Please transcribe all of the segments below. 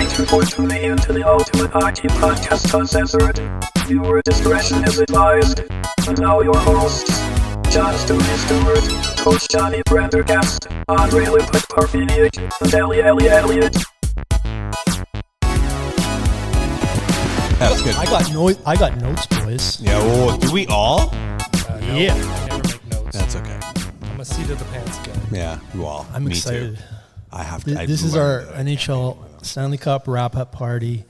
Thank you for tuning in to the Ultimate Hockey Podcast Uncensored. Viewer discretion is advised. And now your hosts, John Stewy Stewart, Coach Johnny Prendergast, Andre LePuck-Parfeniuk, and Elli Ott. That's good. I got notes, boys. Yeah, well, do we all? No, Yeah. I never make notes. That's okay. I'm a seat of the pants guy. Yeah, you all. I'm Me excited. Too. I have to. This is our NHL Stanley Cup wrap-up party,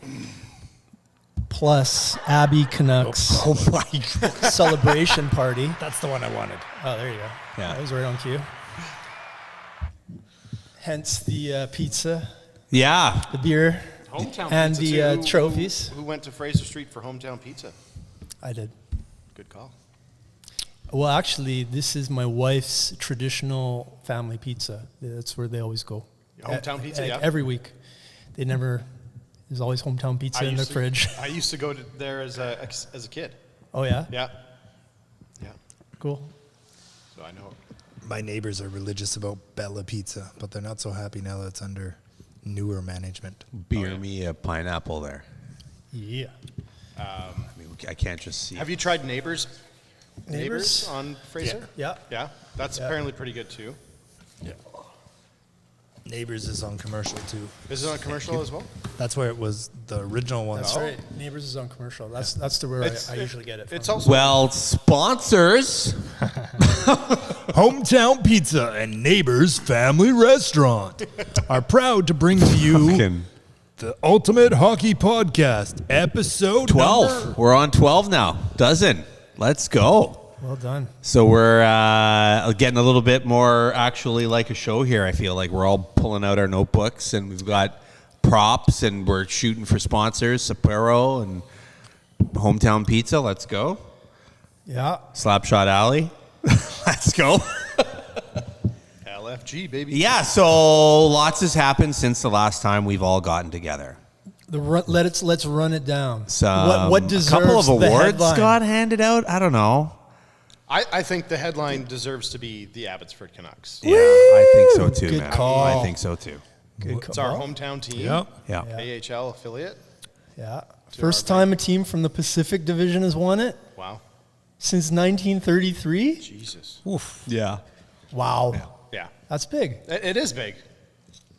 plus Abbey Canucks Oh my God. celebration party. That's the one I wanted. Oh, there you go. Yeah. That was right on cue. Hence the pizza, Yeah. the beer, Hometown and pizza the too. trophies. Who went to Fraser Street for hometown pizza? I did. Good call. Well, actually, this is my wife's traditional family pizza. That's where they always go. Your hometown pizza, yeah? Every week. There's always hometown pizza in the fridge. I used to go there as a kid. Oh, yeah? Yeah. Yeah. Cool. So I know. My neighbors are religious about Bella Pizza, but they're not so happy now that it's under newer management. Beer me a pineapple there. Yeah. I mean, I can't just see. Have you tried Neighbors? Neighbors? On Fraser? Yeah. Yeah. That's apparently pretty good too. Yeah. Neighbors is on commercial too. Is it on commercial as well? That's where it was the original one. That's right. Neighbors is on commercial. That's the where I usually get it from. It's also Well, sponsors. Hometown Pizza and Neighbors Family Restaurant are proud to bring to you Fucking the Ultimate Hockey Podcast, episode 12. number- We're on 12 now. Dozen. Let's go. Well done. So we're getting a little bit more actually like a show here. I feel like we're all pulling out our notebooks and we've got props and we're shooting for sponsors, Sapporo and Hometown Pizza. Let's go. Yeah. Slapshot Alley. Let's go. LFG, baby. Yeah, so lots has happened since the last time we've all gotten together. Let's run it down. So What deserves a couple of the awards headline? got handed out. I don't know. I think the headline deserves to be the Abbotsford Canucks. Yeah, I think so too, Good man. call. I think so too. Good It's our call. hometown team. Yep. Yeah. AHL affiliate. Yeah. First time a team from the Pacific Division has won it Wow. since 1933. Jesus. Yeah. Wow. Yeah. That's big. It is big.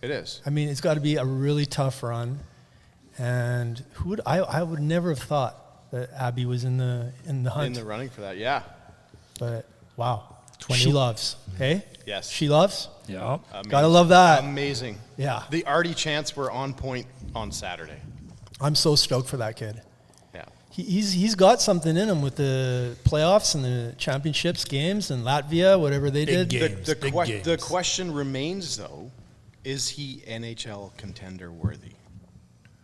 It is. I mean, it's got to be a really tough run. And I would never have thought that Abbey was in the hunt. In the running for that, yeah. But wow. She loves. Hey? Yes. She loves? Yep. Amazing. Gotta love that. Amazing. Yeah. The Artie chants were on point on Saturday. I'm so stoked for that kid. Yeah. He's got something in him with the playoffs and the championships games and Latvia, whatever they Big did. game. Games. The question remains, though, is he NHL contender worthy?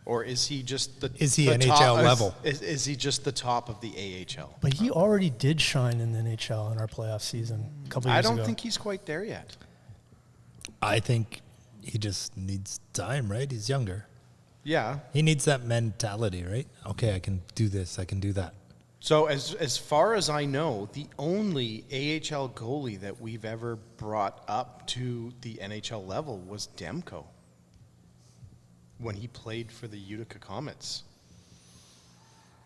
Or is he just the Is he the NHL top, level? Is he just the top of the AHL? But he already did shine in the NHL in our playoff season a couple years I ago. don't think he's quite there yet. I think he just needs time, right? He's younger. Yeah. He needs that mentality, right? Okay, I can do this. I can do that. So as far as I know, the only AHL goalie that we've ever brought up to the NHL level was Demko when he played for the Utica Comets.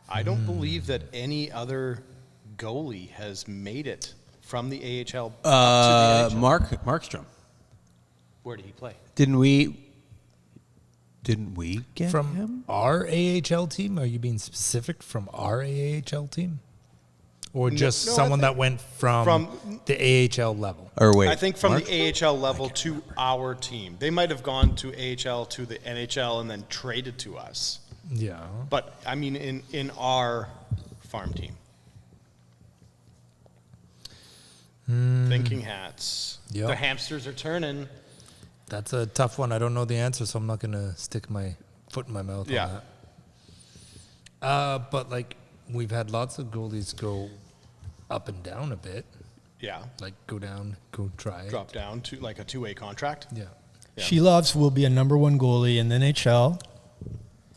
I don't believe that any other goalie has made it from the AHL up to the NHL. Markstrom. Where did he play? Didn't we get From him? our AHL team? Are you being specific from our AHL team? Or just no, I someone think that went from the AHL level? Or wait, I think from Mark? the AHL level to our team. They might have gone to AHL to the NHL and then traded to us. Yeah. But, I mean, in our farm team. Thinking hats. Yep. The hamsters are turning. That's a tough one. I don't know the answer, so I'm not going to stick my foot in my mouth Yeah. on that. But, like, we've had lots of goalies go up and down a bit. Yeah. Like, go down, go try it. Drop down to like a two-way contract. Yeah. Yeah. She loves will be a number one goalie in the NHL.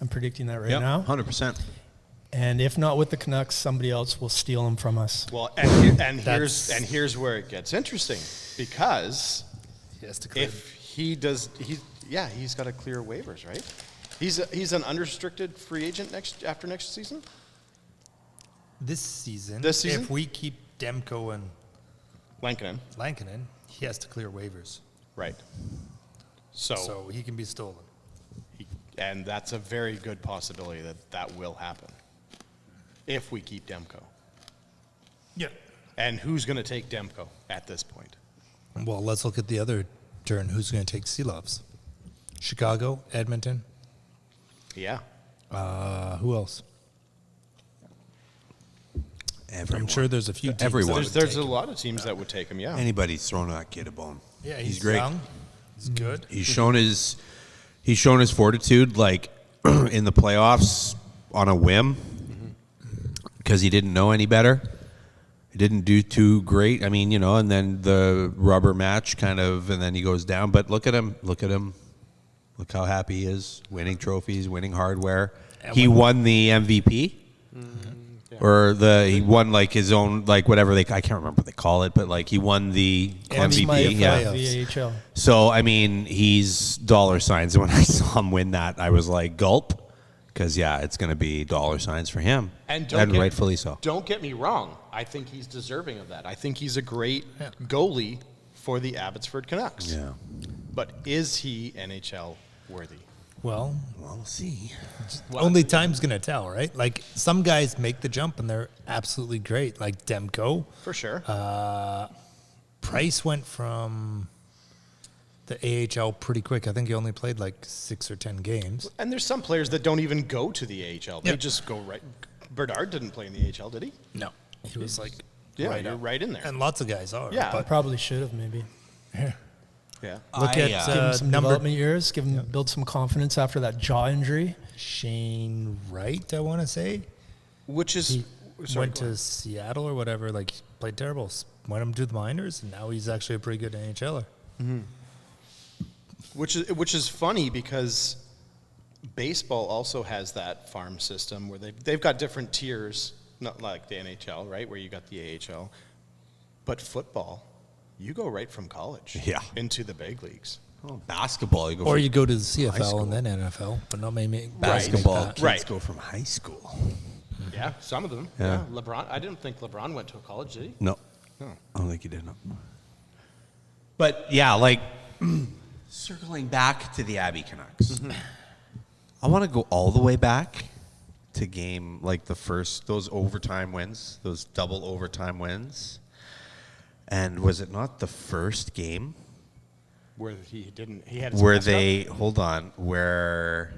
I'm predicting that right now. 100%. And if not with the Canucks, somebody else will steal him from us. Well, here's where it gets interesting, because He has to clear. if he does, he's got to clear waivers, right? He's an unrestricted free agent after next season? This season, if we keep Demko and Lankinen. he has to clear waivers. Right. So he can be stolen. And that's a very good possibility that will happen if we keep Demko. Yeah. And who's going to take Demko at this point? Well, let's look at the other turn. Who's going to take Silovs? Chicago, Edmonton. Yeah. Who else? Everyone. I'm sure there's a few teams. Everyone. There's a lot of teams that would take him, yeah. Anybody's throwing that kid a bone. Yeah, he's great. young. He's good. He's shown his fortitude, like in the playoffs on a whim, because he didn't know any better. He didn't do too great. I mean, and then the rubber match kind of, and then he goes down. But look at him. Look how happy he is, winning trophies, winning hardware. He won the MVP. Or he won like his own, like whatever I can't remember what they call it, but like he won the MVP. Yeah. VHL. So, I mean, he's dollar signs. And when I saw him win that, I was like, gulp. Because, it's going to be dollar signs for him. And rightfully so. Don't get me wrong. I think he's deserving of that. I think he's a great goalie for the Abbotsford Canucks. Yeah. But is he NHL worthy? Well, we'll see. Only time's going to tell, right? Like, some guys make the jump and they're absolutely great, like Demko. For sure. Price went from the AHL pretty quick. I think he only played like 6 or 10 games. And there's some players that don't even go to the AHL. They just go right. Bernard didn't play in the AHL, did he? No. He was like right in there. And lots of guys are. Yeah. But Probably should have maybe. Yeah. Look Give him at some development years. Give him build some confidence after that jaw injury. Shane Wright, I want to say. Which is Went to Seattle or whatever. Like, he played terrible. Went him to the minors, and now he's actually a pretty good NHLer. Mm-hmm. Which is funny because baseball also has that farm system where they've got different tiers, not like the NHL, right, where you got the AHL, but football, you go right from college into the big leagues. Oh, basketball, you go. Or you go to the CFL and then NFL, but not maybe basketball. Kids go from high school. Yeah, some of them. Yeah. LeBron. I didn't think LeBron went to a college, did he? No. I don't think he did. No. But like circling back to the Abbey Canucks, I want to go all the way back to game like those overtime wins, those double overtime wins. And was it not the first game where he had his where mask up? where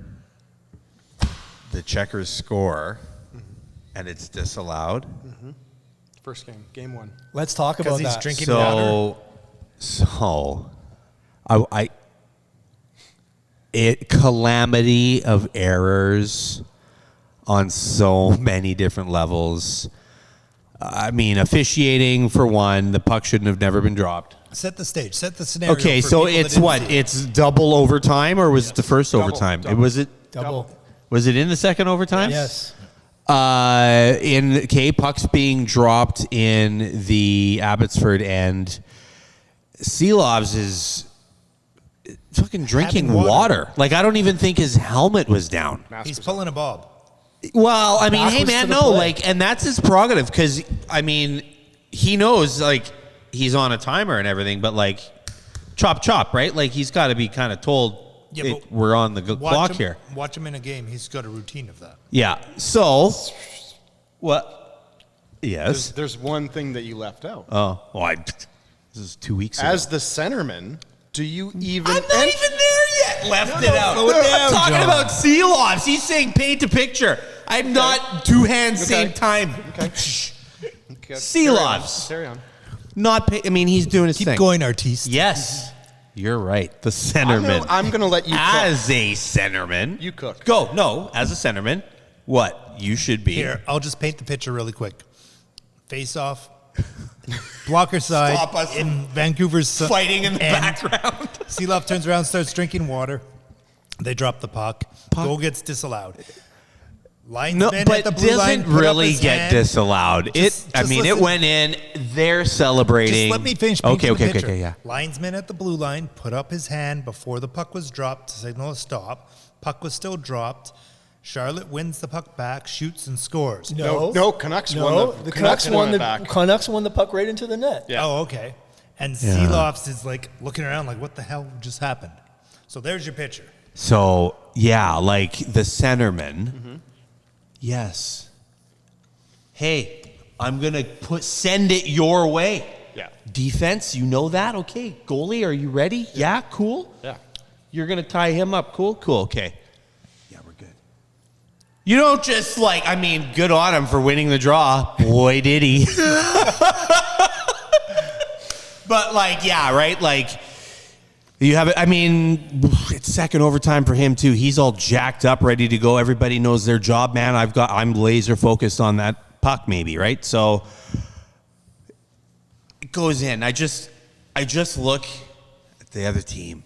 the Checkers score and it's disallowed? First game 1. Let's talk about that. Drinking water. Calamity of errors on so many different levels. I mean, officiating for one, the puck shouldn't have never been dropped. Set the stage. Set the scenario. Okay, for so people it's that what? didn't see it. It's double overtime, or was it the first overtime? Double. Was it Double. Was it in the second overtime? Yes. Puck's being dropped in the Abbotsford end. Silovs is fucking drinking Having water. water. I don't even think his helmet was down. He's pulling a bob. Well, I mean, hey Backwards man, to the no, play. and that's his prerogative because I mean, he knows he's on a timer and everything, but chop, right? He's got to be kind of told. Yeah, hey, but we're on the clock here. Watch him in a game. He's got a routine of that. Yeah. So, what? Yes. There's one thing that you left out. Oh, well, this is 2 weeks ago. As the centerman, do you even? I'm not even there yet. Left it out. slow it down, I'm talking John. about Silovs. He's saying paint a picture. I'm not two hands same time. Okay. Silovs. Carry on. I mean, he's doing his Keep thing. going, Arturs. Yes. You're right. The centerman. I'm gonna let you cook. As a centerman. You cook. Go. No, as a centerman. What? You should be. Here, I'll just paint the picture really quick. Face off. Blocker side. Stop us in Vancouver's fighting in the background. Silovs turns around, starts drinking water. They drop the puck. Goal gets disallowed. linesman No, at but the blue line doesn't put up really his get hand. disallowed. Just it listen. went in. They're celebrating. Just let me finish. Okay, painting the okay, picture. yeah. Linesman at the blue line put up his hand before the puck was dropped to signal a stop. Puck was still dropped. Charlotte wins the puck back, shoots and scores. No, Canucks No, won the Canucks won the back. Canucks won the puck right into the net. Yeah. Oh, okay. And Silovs is like looking around like, what the hell just happened? So there's your picture. So yeah, like the centerman. Yes. Hey, I'm gonna send it your way. Yeah. Defense, you know that? Okay. Goalie, are you ready? Yeah, cool. Yeah. You're gonna tie him up. Cool. Okay. Yeah, we're good. You don't just good on him for winning the draw. Boy, did he. But yeah, right? You have it. It's second overtime for him too. He's all jacked up, ready to go. Everybody knows their job, man. I'm laser focused on that puck, maybe, right? So it goes in. I just look at the other team.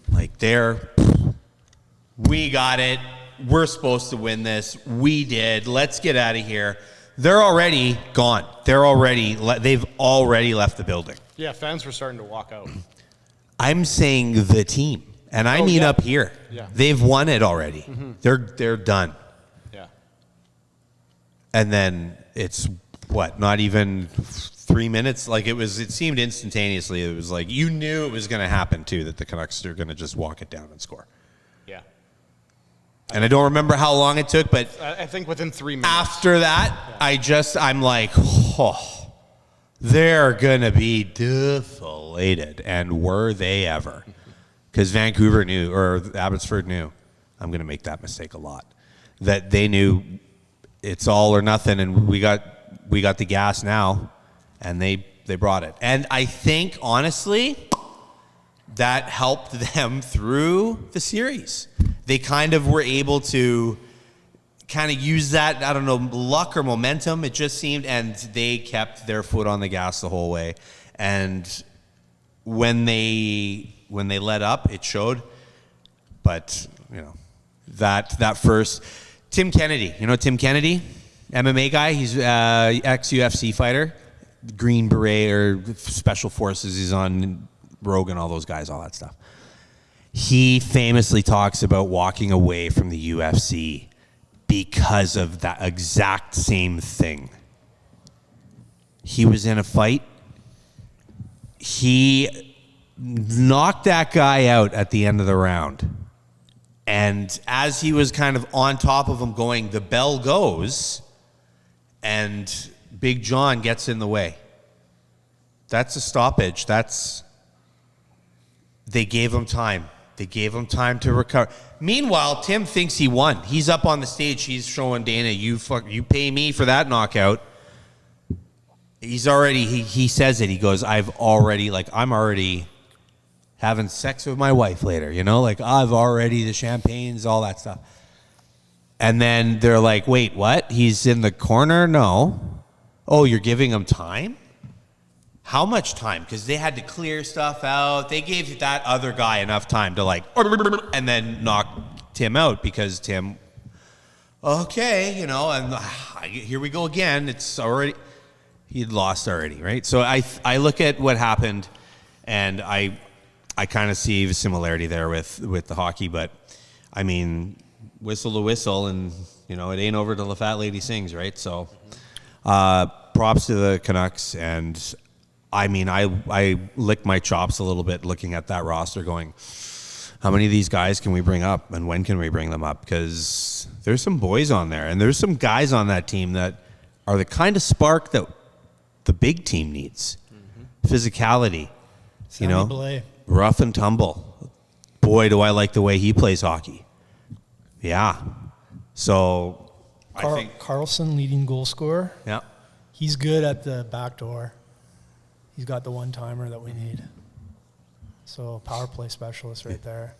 We got it. We're supposed to win this. We did. Let's get out of here. They're already gone. They've already left the building. Yeah, fans were starting to walk out. I'm saying the team, and I mean yeah. up here. Yeah. They've won it already. They're done. Yeah. And then it's not even 3 minutes. It seemed instantaneously. It was you knew it was going to happen too, that the Canucks are going to just walk it down and score. Yeah. And I don't remember how long it took, but I think within 3 minutes. after that, I'm like, they're going to be deflated. And were they ever? Because Vancouver knew, or Abbotsford knew, I'm going to make that mistake a lot, that they knew it's all or nothing, and we got the gas now, and they brought it. And I think, honestly, that helped them through the series. They kind of were able to use that, I don't know, luck or momentum, it just seemed, and they kept their foot on the gas the whole way. And when they let up, it showed. But, that first, Tim Kennedy, Tim Kennedy, MMA guy, he's ex-UFC fighter, Green Beret or Special Forces, he's on Rogan, all those guys, all that stuff. He famously talks about walking away from the UFC because of that exact same thing. He was in a fight. He knocked that guy out at the end of the round. And as he was kind of on top of him going, the bell goes, and Big John gets in the way. That's a stoppage. They gave him time. They gave him time to recover. Meanwhile, Tim thinks he won. He's up on the stage. He's showing Dana, you pay me for that knockout. He's already, he says it. He goes, I'm already having sex with my wife later, I've already, the champagnes, all that stuff. And then they're like, wait, what? He's in the corner? No. Oh, you're giving him time? How much time? Because they had to clear stuff out. They gave that other guy enough time to and then knock Tim out because Tim, okay, and here we go again. It's already, he'd lost already, right? So I look at what happened, and I kind of see a similarity there with the hockey, but whistle to whistle, and it ain't over till the fat lady sings, right? So props to the Canucks, and I lick my chops a little bit looking at that roster going, how many of these guys can we bring up, and when can we bring them up? Because there's some boys on there, and there's some guys on that team that are the kind of spark that the big team needs. Physicality, Sammy Blais. Rough and tumble. Boy, do I like the way he plays hockey. Yeah. So I think Carlson, leading goal scorer. Yeah. He's good at the back door. He's got the one-timer that we need. So power play specialist right there.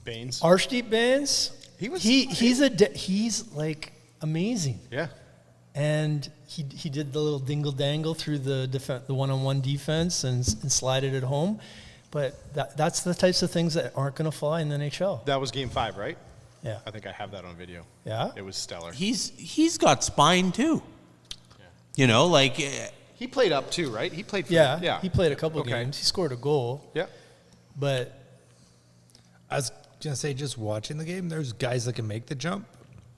Baines. Arshdeep Baines. He's like amazing. Yeah. And he did the little dingle dangle through the one-on-one defense and slided it home. But that's the types of things that aren't going to fly in the NHL. That was game 5, right? Yeah. I think I have that on video. Yeah? It was stellar. He's got spine too. You know, like He played up too, right? He played for Yeah. He played a couple Okay. games. He scored a goal. Yeah. But I was going to say, just watching the game, there's guys that can make the jump,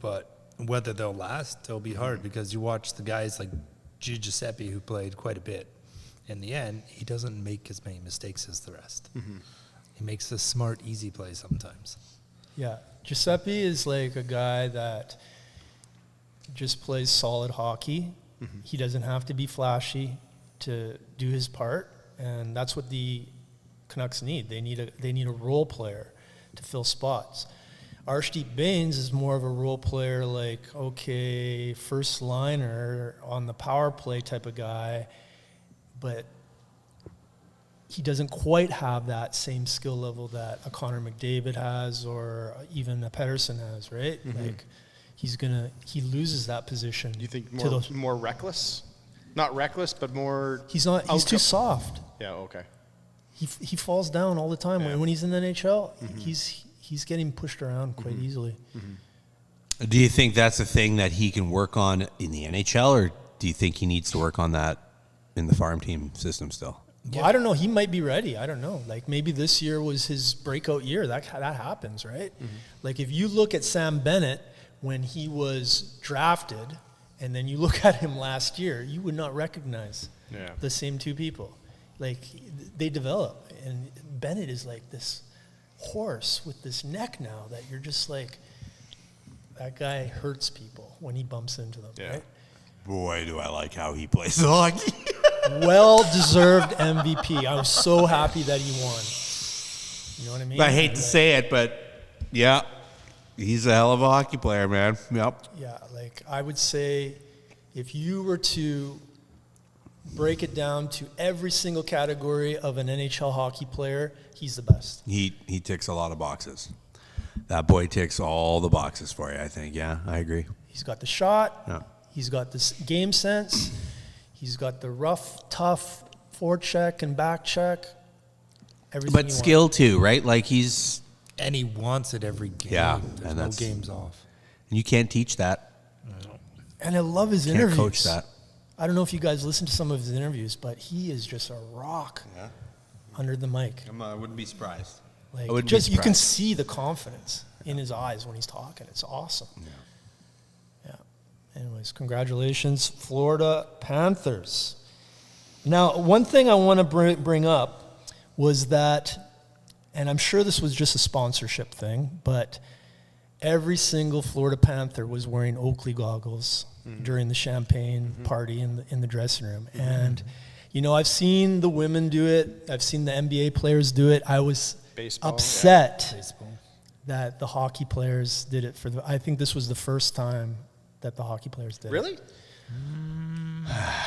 but whether they'll last, it'll be hard because you watch the guys like Giuseppe, who played quite a bit. In the end, he doesn't make as many mistakes as the rest. He makes the smart, easy play sometimes. yeah, Giuseppe is like a guy that just plays solid hockey. He doesn't have to be flashy to do his part, and that's what the Canucks need. They need a role player to fill spots. Arshdeep Bains is more of a role player, like, okay, first liner on the power play type of guy, but he doesn't quite have that same skill level that a Connor McDavid has or even a Pettersson has, right? Like, he loses that position. You think to those. more reckless? Not reckless, but more. He's too soft. Yeah. Okay. He falls down all the time. When he's in the NHL, he's getting pushed around quite easily. do you think that's a thing that he can work on in the NHL, or do you think he needs to work on that in the farm team system still? Well, I don't know. He might be ready. I don't know. Like, maybe this year was his breakout year. That happens, right? Like, if you look at Sam Bennett when he was drafted, and then you look at him last year, you would not recognize the same two people. Like, they develop, and Bennett is like this horse with this neck now that you're just like, that guy hurts people when he bumps into them, right? Boy, do I like how he plays hockey. Well-deserved MVP. I was so happy that he won. You know what I mean? I hate to say it, but yeah, he's a hell of a hockey player, man. Yep. Yeah, like, I would say if you were to break it down to every single category of an NHL hockey player, he's the best. He ticks a lot of boxes. That boy ticks all the boxes for you, I think. Yeah, I agree. He's got the shot. Yeah. He's got this game sense. He's got the rough, tough forecheck and back check. Everything. But skill too, right? Like, he's... And he wants it every game. Yeah, There's and no that's- games off. And you can't teach that. And I love his Can't interviews. coach that. I don't know if you guys listen to some of his interviews, but he is just a rock under the mic. I wouldn't be surprised. Like, I wouldn't be just you can surprised. see the confidence in his eyes when he's talking. It's awesome. Yeah. Anyways, congratulations, Florida Panthers. Now, one thing I want to bring up was that, and I'm sure this was just a sponsorship thing, but every single Florida Panther was wearing Oakley goggles during the champagne party in the dressing room. And, you know, I've seen the women do it. I've seen the NBA players do it. I was Baseball, upset that the hockey players did it I think this was the first time that the hockey players did it. Really?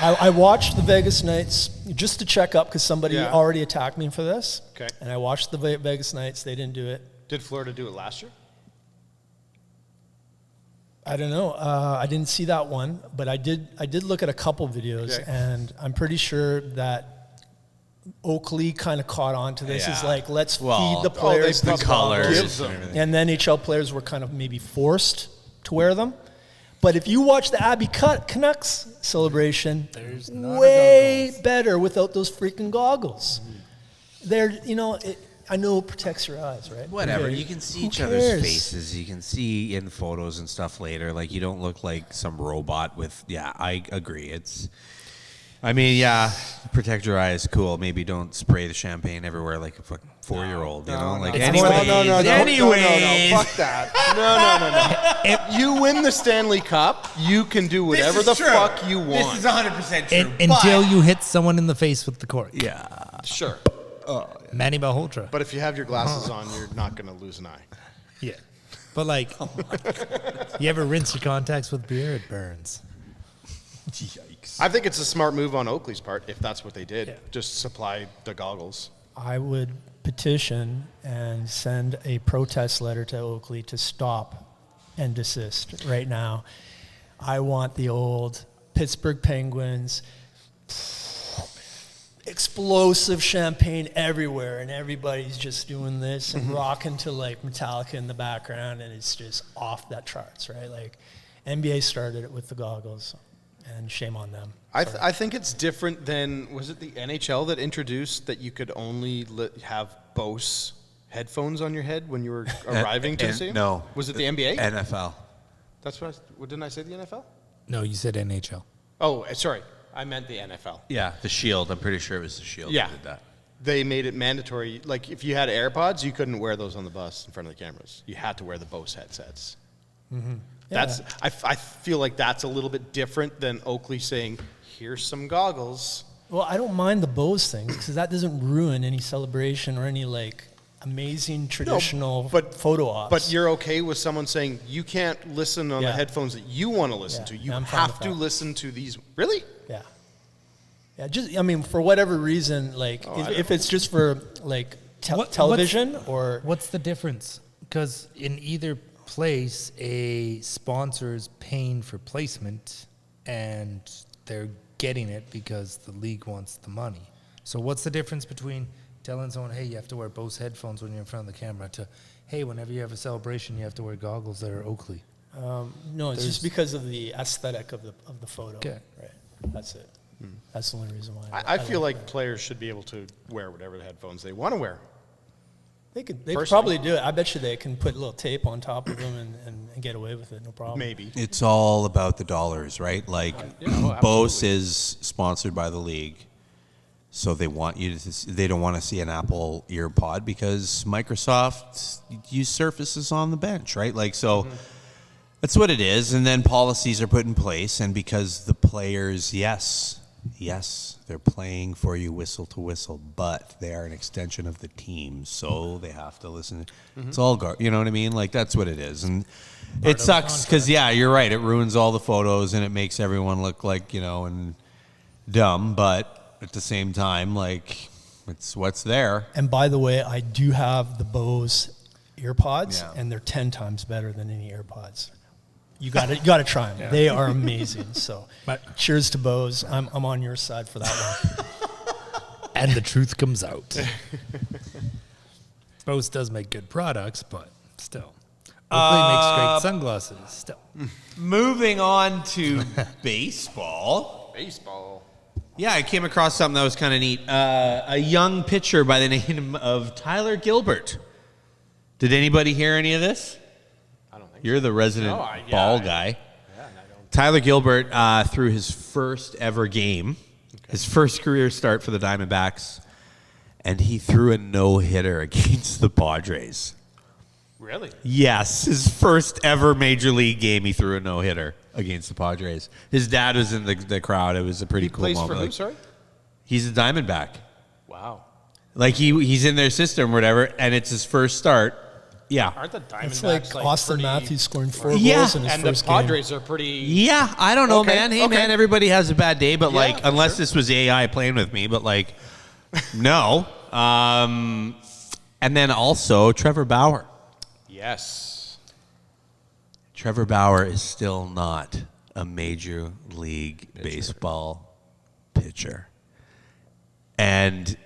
I watched the Vegas Knights just to check up because somebody Yeah. already attacked me for this. Okay. And I watched the Vegas Knights. They didn't do it. Did Florida do it last year? I don't know. I didn't see that one, but I did look at a couple videos, Okay. and I'm pretty sure that Oakley kind of caught on to this. Is Yeah. like, let's Well, feed the players they these the colors goggles. and everything. And then NHL players were kind of maybe forced to wear them. But if you watch the Abbey Canucks celebration, There's not a way goggles. better without those freaking goggles. They're, you know, I know it protects your eyes, right? Whatever. Okay. You can see Who each other's cares? faces. You can see in photos and stuff later. Like, you don't look like some robot with... Yeah, I agree. Protect your eyes. Cool. Maybe don't spray the champagne everywhere like a fucking 4-year-old. You know? Like, It's anyways. more- Anyways. Fuck that. No. If you win the Stanley Cup, you can do whatever the fuck you want. This is 100% true. Until you hit someone in the face with the cork. Yeah. Sure. Manny Malhotra. But if you have your glasses on, you're not going to lose an eye. Yeah. But like, you ever rinse your contacts with beer? It burns. Yikes. I think it's a smart move on Oakley's part if that's what they did. Yeah. Just supply the goggles. I would petition and send a protest letter to Oakley to stop and desist right now. I want the old Pittsburgh Penguins explosive champagne everywhere, and everybody's just doing this and rocking to like Metallica in the background, and it's just off that charts, right? Like NBA started it with the goggles, and shame on them. I think it's different than, was it the NHL that introduced that you could only have Bose headphones on your head when you were arriving to the stadium? No. Was it the NBA? NFL. That's what didn't I say the NFL? No, you said NHL. Oh, sorry. I meant the NFL. Yeah, the Shield. I'm pretty sure it was the Shield Yeah. that did that. They made it mandatory. Like, if you had AirPods, you couldn't wear those on the bus in front of the cameras. You had to wear the Bose headsets. Yeah. That's. I feel like that's a little bit different than Oakley saying, here's some goggles. Well, I don't mind the Bose things because that doesn't ruin any celebration or any like amazing traditional photo ops. But you're okay with someone saying, you can't listen on the headphones that you want to listen to. You I'm fine have with to that. listen to these. Really? Yeah. Yeah, just, I mean, for whatever reason, like, if it's just for, like, television or... What's the difference? Because in either place, a sponsor's paying for placement, and they're getting it because the league wants the money. So what's the difference between telling someone, hey, you have to wear Bose headphones when you're in front of the camera, to, hey, whenever you have a celebration, you have to wear goggles that are Oakley? No, it's just because of the aesthetic of the photo. Okay. Right. That's it. That's the only reason why. I feel like players should be able to wear whatever the headphones they want to wear. They could probably do it. I bet you they can put a little tape on top of them and get away with it, no problem. Maybe. It's all about the dollars, right? Like, Bose is sponsored by the league, so they want you to. They don't want to see an Apple EarPod because Microsoft use Surfaces on the bench, right? Like, so that's what it is. And then policies are put in place, and because the players, yes, they're playing for you whistle to whistle, but they are an extension of the team, so they have to listen. It's all, you know what I mean? Like, that's what it is. And it sucks because, yeah, you're right. It ruins all the photos, and it makes everyone look like, and dumb, but at the same time, like, it's what's there. And by the way, I do have the Bose EarPods, Yeah. and they're 10 times better than any AirPods. You got to try them. They are amazing. So, cheers to Bose. I'm on your side for that one. And the truth comes out. Bose does make good products, but still. Oakley makes great sunglasses, still. Moving on to baseball. Baseball. Yeah, I came across something that was kind of neat. A young pitcher by the name of Tyler Gilbert. Did anybody hear any of this? I don't think You're the resident No, ball guy. Yeah, and I don't. Tyler Gilbert threw his first ever game, his first career start for the Diamondbacks, and he threw a no-hitter against the Padres. Really? Yes, his first ever major league game, he threw a no-hitter against the Padres. His dad was in the crowd. It was a pretty cool Plays moment. for who, Like, sorry? he's a Diamondback. Wow. Like, he's in their system or whatever, and it's his first start. Yeah. Aren't the Diamondbacks It's like Austin pretty, Matthews scoring 4 Yeah. goals in his and the first game. Padres are pretty. Yeah, I don't know, Okay, man. Hey, okay. man, everybody has a bad day, but, Yeah, like, for unless sure. this was AI playing with me, but, like, no. And then also Trevor Bauer. Yes. Trevor Bauer is still not a Major League Baseball pitcher. And,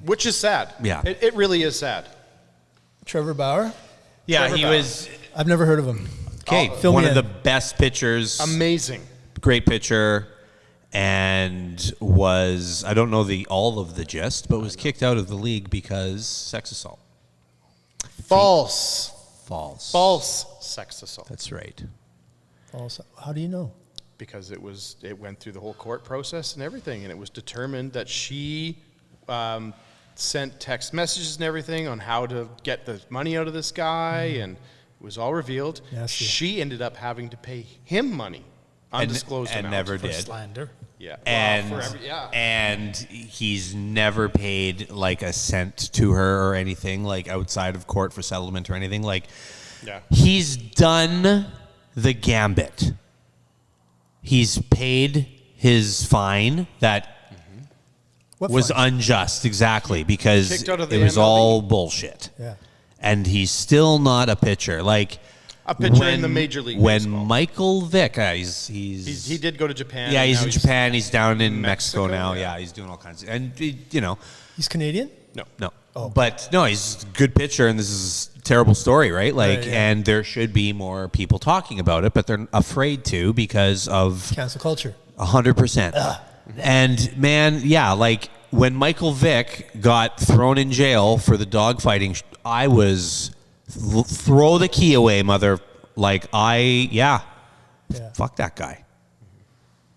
Which is sad. Yeah. It really is sad. Trevor Bauer? yeah, Trevor he Bauer. was, I've never heard of him. okay, fill one me of in. the best pitchers. Amazing. Great pitcher, and was, I don't know all of the gist, but was kicked out of the league because sex assault. False. False. Sex assault. That's right. Also, how do you know? Because it went through the whole court process and everything, and it was determined that she sent text messages and everything on how to get the money out of this guy, and it was all revealed. Nasty. She ended up having to pay him money, undisclosed and amount. never For did. slander. Yeah. And Wow, for every, yeah. and he's never paid like a cent to her or anything, like outside of court for settlement or anything. Like, Yeah. he's done the gambit. He's paid his fine that What was fine? unjust, exactly, because Kicked out of the it was MLB. all bullshit. Yeah. And he's still not a pitcher. Like, A pitcher in the Major League When Baseball. Michael Vick, He did go to Japan. yeah, and he's now in Japan. He's down in Mexico Mexico, now. yeah. Yeah, he's doing all kinds of, and He's Canadian? No. But no, he's a good pitcher, and this is a terrible story, right? Like, Right, yeah. and there should be more people talking about it, but they're afraid to because of Cancel culture. 100%. And man, yeah, like when Michael Vick got thrown in jail for the dogfighting, I was throw the key away, mother. Like Yeah. fuck that guy.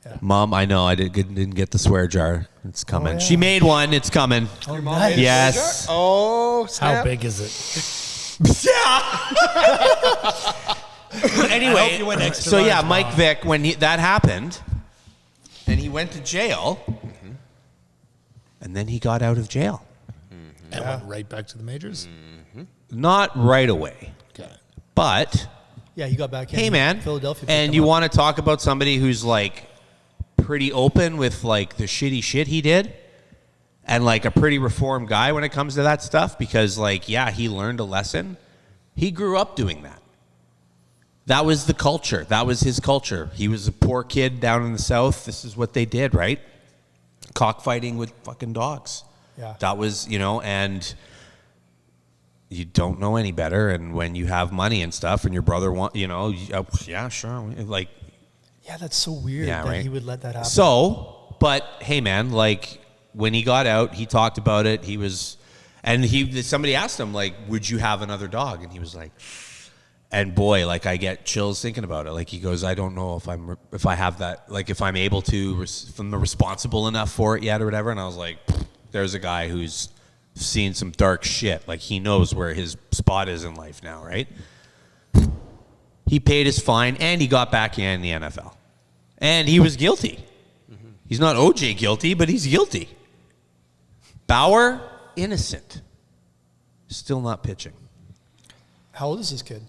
Yeah. Mom, I know I didn't get the swear jar. It's coming. yeah. She made one. It's coming. Oh, mom nice. made a Yes. Oh, How snap. big is it? Anyway, I hope you went extra so yeah, large, Mike Mom. Vick, when that happened, and he went to jail, and then he got out of jail. And went right back to the majors? Not right away, Okay. but Yeah, he got back in. hey, man, Philadelphia. picked and him you up. want to talk about somebody who's like pretty open with like the shitty shit he did, and like a pretty reformed guy when it comes to that stuff, because like, yeah, he learned a lesson. He grew up doing that. That was the culture. That was his culture. He was a poor kid down in the South. This is what they did, right? Cockfighting with fucking dogs. Yeah. That was, and you don't know any better. And when you have money and stuff and your brother yeah, sure. Like, Yeah, that's so weird Yeah, that right. he would let that happen. so, but hey, man, like when he got out, he talked about it. Somebody asked him, like, would you have another dog? And he was like, and boy, like I get chills thinking about it. Like he goes, I don't know if I have that, like if I'm able to, if I'm responsible enough for it yet or whatever. And I was like, there's a guy who's seen some dark shit. Like he knows where his spot is in life now, right? He paid his fine and he got back in the NFL. And he was guilty. He's not OJ guilty, but he's guilty. Bauer, innocent. Still not pitching. How old is this kid?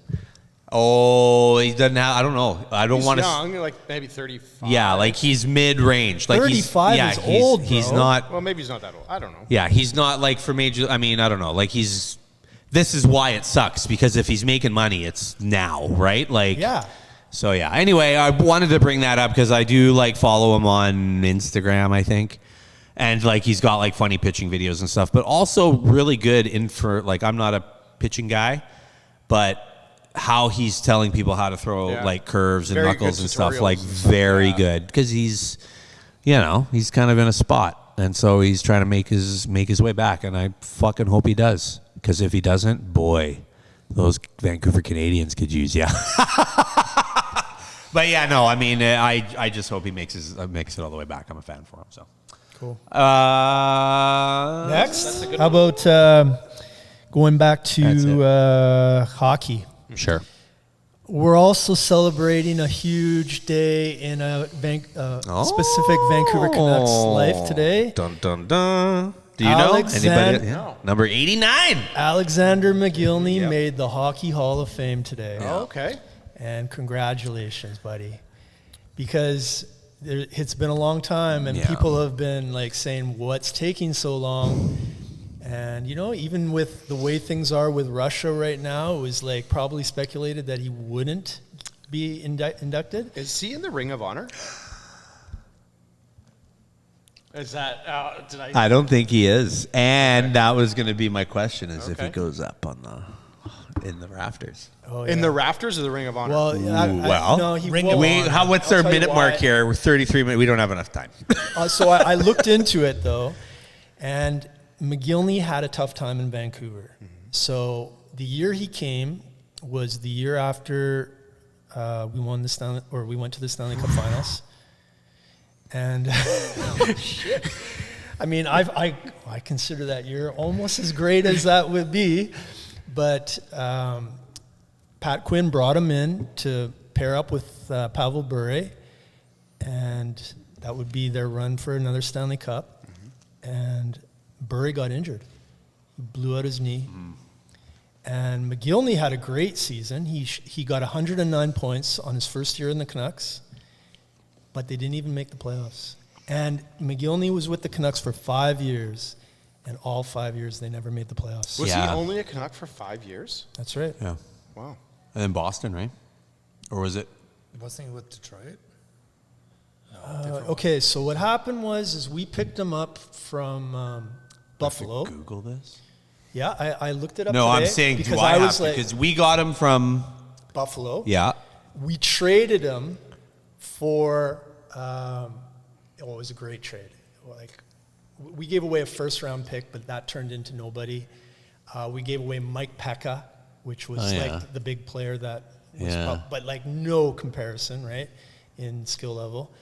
Oh, he doesn't have, I don't know. I don't He's want to. young, like maybe 35. Yeah, like he's mid-range. Like 35 is old, He's bro. not. Well, maybe he's not that old. I don't know. Yeah, he's not like for major. I mean, I don't know. Like this is why it sucks, because if he's making money, it's now, right? Like, Yeah. So yeah. Anyway, I wanted to bring that up because I do like follow him on Instagram, I think, and like he's got like funny pitching videos and stuff, but also really good like I'm not a pitching guy, but how he's telling people how to throw like curves and Very knuckles good and stuff, tutorials like and stuff, very yeah. good, because he's kind of in a spot, and so he's trying to make his way back, and I fucking hope he does, because if he doesn't, boy, those Vancouver Canadians could use ya. But yeah, no, I mean, I just hope he makes it all the way back. I'm a fan for him, so. Cool. Next, How about going back to hockey? sure. We're also celebrating a huge day in a specific Vancouver Canucks life today. Dun dun dun. Do you Alexander- know anybody? Yeah. Number 89. Alexander Mogilny made the Hockey Hall of Fame today. Oh, okay. And congratulations, buddy. Because it's been a long time, and Yeah. people have been like saying, what's taking so long? And, even with the way things are with Russia right now, it was like probably speculated that he wouldn't be inducted. Is he in the Ring of Honor? Is that, did I? I don't think he is. And that was going to be my question, is if he Okay. goes up in the rafters. Oh, In yeah. the rafters of the Ring of Honor? Well, no, he Ring won't. of What's I'll our tell you minute mark why. here? We're 33 minutes. We don't have enough time. So I looked into it, though, and Mogilny had a tough time in Vancouver. So the year he came was the year after we went to the Stanley Cup Finals. And I mean, I consider that year almost as great as that would be, but Pat Quinn brought him in to pair up with Pavel Bure, and that would be their run for another Stanley Cup. And Bure got injured. He blew out his knee. And Mogilny had a great season. He got 109 points on his first year in the Canucks, but they didn't even make the playoffs. And Mogilny was with the Canucks for 5 years, and all 5 years they never made the playoffs. Was Yeah. he only a Canuck for 5 years? That's right. Yeah. Wow. And then Boston, right? Or was it? Wasn't he with Detroit? Okay, so what happened is we picked him up from Buffalo. Google this? Yeah, I looked it up No, today I'm saying, do because I have was to? like, Because we got him from, Buffalo. yeah. We traded him for, it was a great trade. Like, we gave away a first-round pick, but that turned into nobody. We gave away Mike Pekka, which was like the big player that was, but like no comparison, right, in skill level.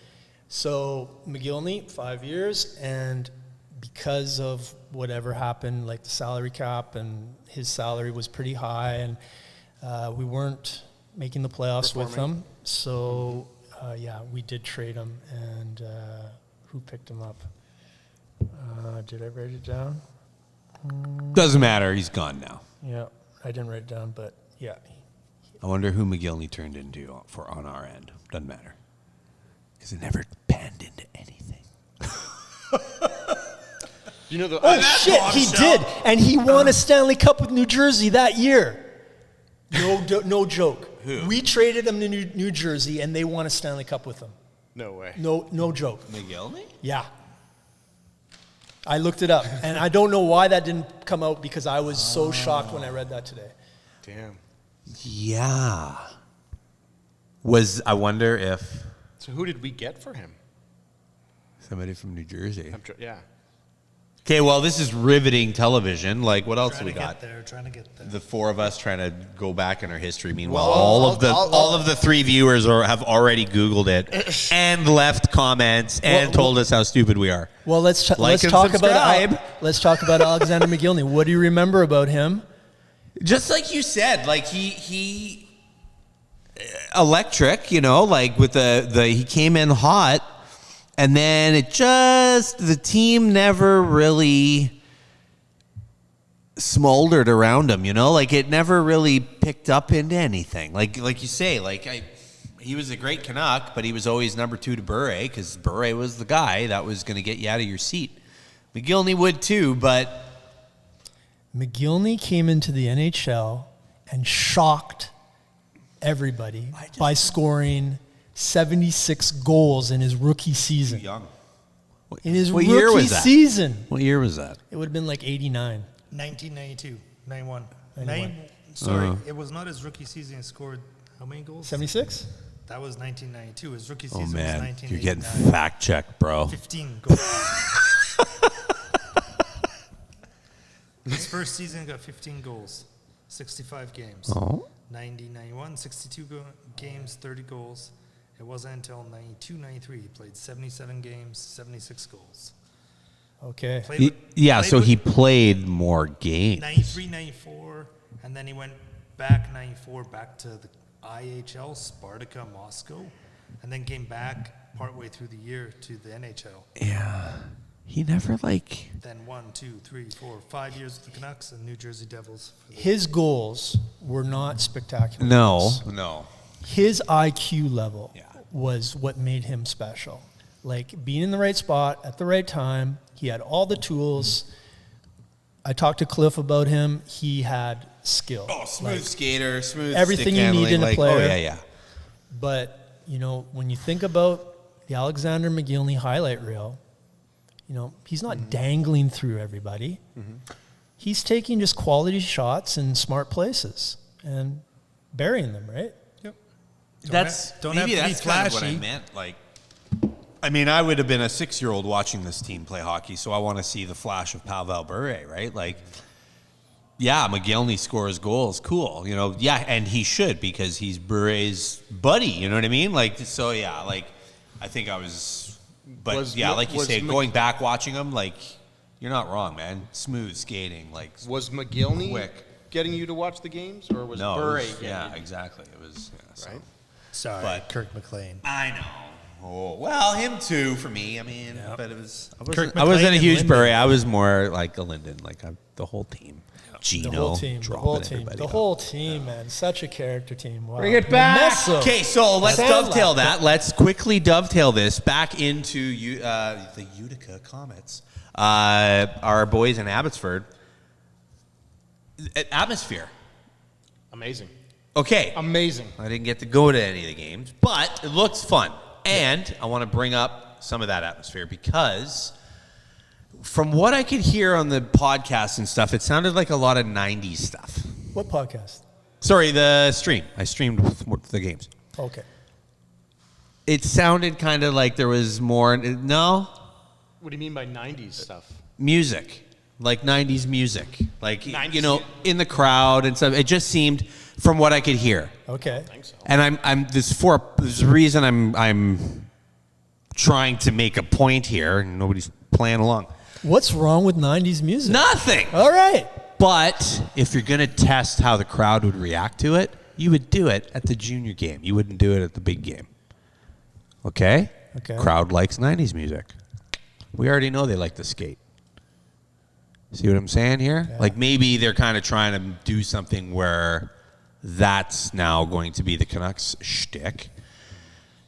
So Mogilny, 5 years, and because of whatever happened, like the salary cap, and his salary was pretty high, and we weren't making the playoffs with him. So, we did trade him, and who picked him up? Did I write it down? Doesn't matter. He's gone now. Yeah, I didn't write it down, but yeah. I wonder who Mogilny turned into on our end. Doesn't matter. Because it never panned into anything. You know the Shit, he did, and he won a Stanley Cup with New Jersey that year. No joke. Who? We traded him to New Jersey, and they won a Stanley Cup with him. No way. No joke. Mogilny? Yeah. I looked it up, and I don't know why that didn't come out because I was so shocked when I read that today. Damn. Yeah. I wonder if So who did we get for him? somebody from New Jersey. Yeah. Okay, well, this is riveting television. Like, what else Trying do we to got? get there, trying to get there. The four of us trying to go back in our history. Meanwhile, all of the three viewers have already Googled it and left comments and told us how stupid we are. Well, let's and talk subscribe. about Alexander Mogilny. What do you remember about him? Just like you said, like he electric, like with he came in hot, and then the team never really smoldered around him, like it never really picked up into anything. Like you say, he was a great Canuck, but he was always number 2 to Bure because Bure was the guy that was going to get you out of your seat. Mogilny would too, but Mogilny came into the NHL and shocked everybody by scoring 76 goals in his rookie season. young. In his What rookie year was that? season. What year was that? It would have been like 89. 1992, 91. 91. It was not his rookie season. He scored how many goals? 76? That was 1992. His rookie Oh season was man, 1989. you're getting fact checked, bro. 15 goals. His first season, he got 15 goals, 65 games. Oh. 90-91, 62 games, 30 goals. It wasn't until 92-93 he played 77 games, 76 goals. Okay. He played more games. 93-94, and then he went back 94 back to the IHL, Spartak Moscow, and then came back partway through the year to the NHL. Yeah. He never Then 1, 2, 3, 4, 5 years with the Canucks and New Jersey Devils. His goals were not spectacular. No. His IQ level was what made him special. Like being in the right spot at the right time. He had all the tools. I talked to Cliff about him. He had skill. Oh, smooth skater, smooth everything stick you need in a player. Oh, yeah. But, when you think about the Alexander Mogilny highlight reel, he's not dangling through everybody. Mm-hmm. He's taking just quality shots in smart places and burying them, right? Yep. That's kind of what I meant. I would have been a 6-year-old watching this team play hockey, so I want to see the flash of Pavel Bure, right? Mogilny scores goals, cool, and he should because he's Bure's buddy, you know what I mean? I think I was, but like you say, going back watching him, you're not wrong, man. Smooth skating, Was Mogilny quick. getting you to watch the games, or was No, Bure it was, getting yeah, you? exactly. It was Right? Sorry, But- Kirk McLean. I know. Oh well, him too for me. But it was. Kirk I wasn't a McLean huge and Bure. Linden. I was more like a Linden, the whole team. Gino, The whole team. dropping everybody The off. whole team, man. Such a character team. Wow. Bring it back. Meso. Okay, so let's Sandlot. dovetail that. Let's quickly dovetail this back into the Utica Comets. Our boys in Abbotsford. Atmosphere. Amazing. Okay. Amazing. I didn't get to go to any of the games, but it looks fun. And I want to bring up some of that atmosphere because from what I could hear on the podcast and stuff, it sounded like a lot of 90s stuff. What podcast? Sorry, the stream. I streamed the games. Okay. It sounded kind of like there was more. No? What do you mean by 90s stuff? Music. Like 90s music. Like, 90s, you know, in the crowd and stuff. It just seemed, from what I could hear. Okay. I think so. And there's a reason I'm trying to make a point here, and nobody's playing along. What's wrong with 90s music? Nothing. All right. But if you're going to test how the crowd would react to it, you would do it at the junior game. You wouldn't do it at the big game. Okay? Okay. Crowd likes 90s music. We already know they like to skate. See what I'm saying here? Yeah. Like maybe they're kind of trying to do something where that's now going to be the Canucks shtick.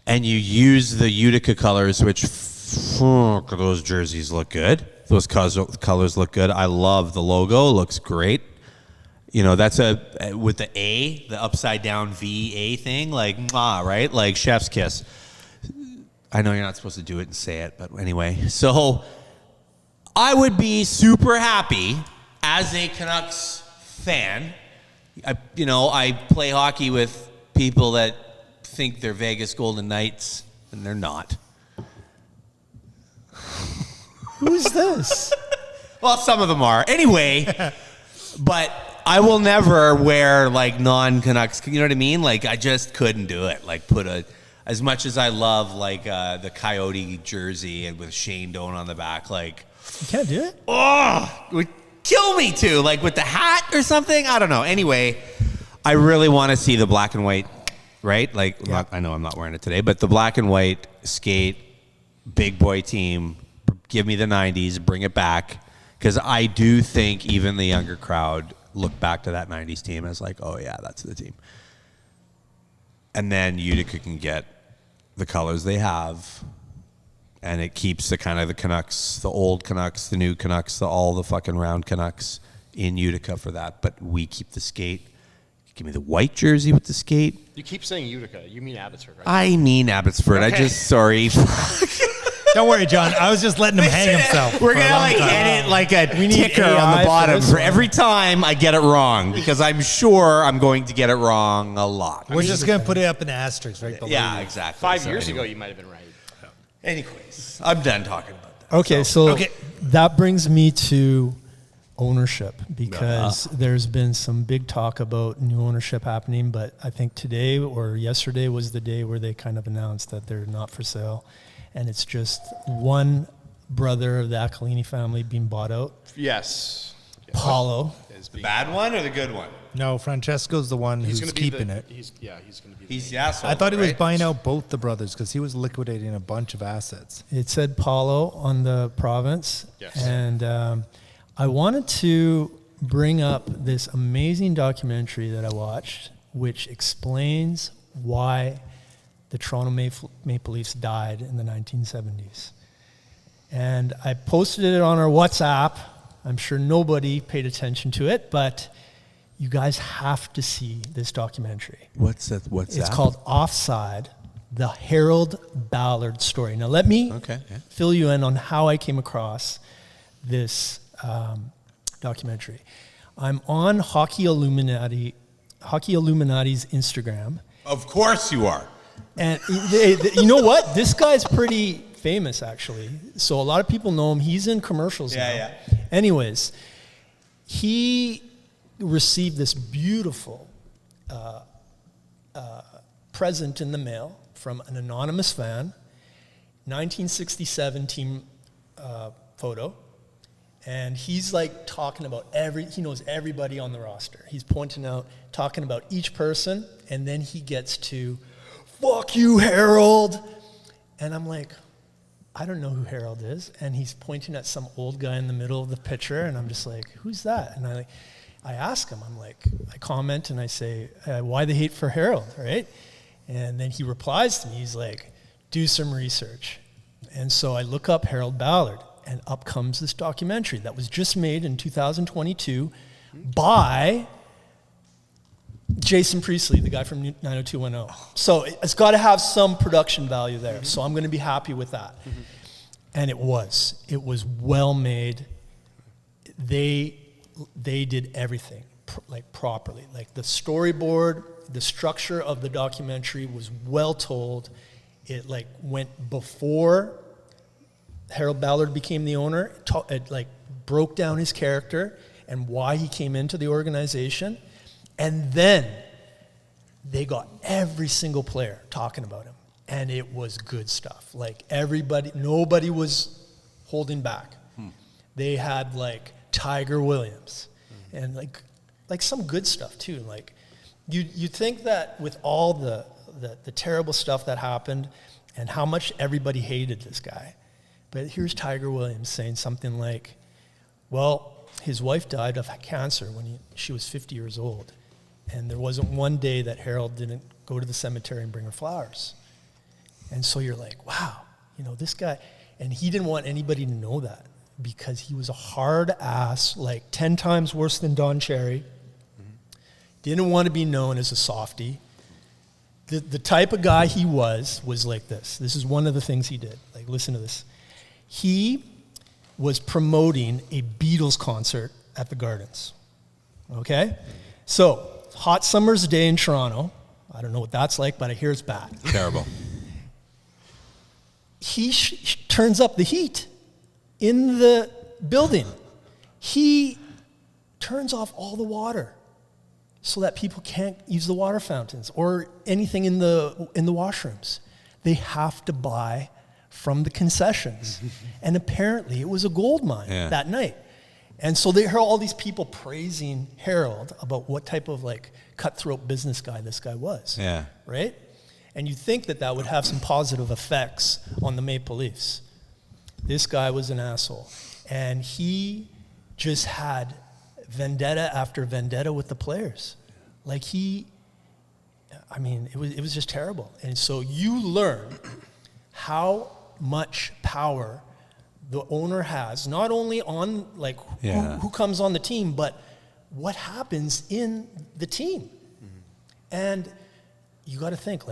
And you use the Utica colors, which those jerseys look good. Those colors look good. I love the logo. Looks great. You know, that's with the A, the upside down V A thing, like, right? Like chef's kiss. I know you're not supposed to do it and say it, but anyway. So I would be super happy as a Canucks fan. I play hockey with people that think they're Vegas Golden Knights, and they're not. Who's this? Well, some of them are. Anyway, but I will never wear, like, non-Canucks, you know what I mean? Like, I just couldn't do it. Like, as much as I love, like, the Coyote jersey and with Shane Doan on the back, like, You can't do it? oh, it would kill me too, like with the hat or something. I don't know. Anyway, I really want to see the black and white, right? Like, I know I'm not wearing it today, but the black and white skate, big boy team, give me the 90s, bring it back. Because I do think even the younger crowd look back to that 90s team as like, oh yeah, that's the team. And then Utica can get the colors they have. And it keeps the kind of the Canucks, the old Canucks, the new Canucks, all the fucking round Canucks in Utica for that. But we keep the skate. Give me the white jersey with the skate. You keep saying Utica. You mean Abbotsford, right? I mean Abbotsford. Okay. Sorry. Don't worry, John. I was just letting him hang himself. We're for a going to long like time. hit it like a need ticker AI on the for bottom this for one. every time I get it wrong because I'm sure I'm going to get it wrong a lot. We're just going to put it up in asterisks right below. Yeah, you. exactly. 5 So years anyway. ago, you might have been right. Anyways, I'm done talking about that. Okay, so that brings me to ownership because there's been some big talk about new ownership happening, but I think today or yesterday was the day where they kind of announced that they're not for sale, and it's just one brother of the Accolini family being bought out, Yes. Paulo. The bad one or the good one? No, Francesco's the one who's gonna be keeping it. He's going to be. He's the asshole. I thought he was right? buying out both the brothers because he was liquidating a bunch of assets. It said Paulo on the province. Yes. And I wanted to bring up this amazing documentary that I watched, which explains why the Toronto Maple Leafs died in the 1970s. And I posted it on our WhatsApp. I'm sure nobody paid attention to it, but you guys have to see this documentary. What's that? It's called Offside, the Harold Ballard story. Now, let me fill you in on how I came across this documentary. I'm on Hockey Illuminati's Instagram. Of course you are. And you know what? This guy's pretty famous, actually. So a lot of people know him. He's in commercials now. Yeah. Anyways, he received this beautiful present in the mail from an anonymous fan, 1967 team photo. And he's like talking about he knows everybody on the roster. He's pointing out, talking about each person, and then he gets to, fuck you, Harold. And I'm like, I don't know who Harold is. And he's pointing at some old guy in the middle of the picture, and I'm just like, who's that? And I ask him, I comment and I say, why the hate for Harold, right? And then he replies to me, he's like, do some research. And so I look up Harold Ballard, and up comes this documentary that was just made in 2022 by Jason Priestley, the guy from 90210. So it's got to have some production value there. So I'm going to be happy with that. And it was well made. They did everything properly. Like the storyboard, the structure of the documentary was well told. It went before Harold Ballard became the owner. It broke down his character and why he came into the organization. And then they got every single player talking about him. And it was good stuff. Nobody was holding back. They had Tiger Williams and some good stuff too. You think that with all the terrible stuff that happened and how much everybody hated this guy. But here's Tiger Williams saying something like, well, his wife died of cancer when she was 50 years old. And there wasn't one day that Harold didn't go to the cemetery and bring her flowers. And so you're like, wow, this guy. And he didn't want anybody to know that because he was a hard ass, 10 times worse than Don Cherry. Didn't want to be known as a softie. The type of guy he was like this. This is one of the things he did. Listen to this. He was promoting a Beatles concert at the Gardens. Okay? So, hot summer's day in Toronto. I don't know what that's like, but I hear it's bad. Terrible. He turns up the heat in the building. He turns off all the water so that people can't use the water fountains or anything in the washrooms. They have to buy from the concessions. And apparently it was a gold mine that night. And so they heard all these people praising Harold about what type of cutthroat business guy this guy was. Yeah. Right? And you think that would have some positive effects on the Maple Leafs. This guy was an asshole. And he just had vendetta after vendetta with the players. It was just terrible. And so you learn how much power the owner has, not only on who comes on the team, but what happens in the team. And you got to think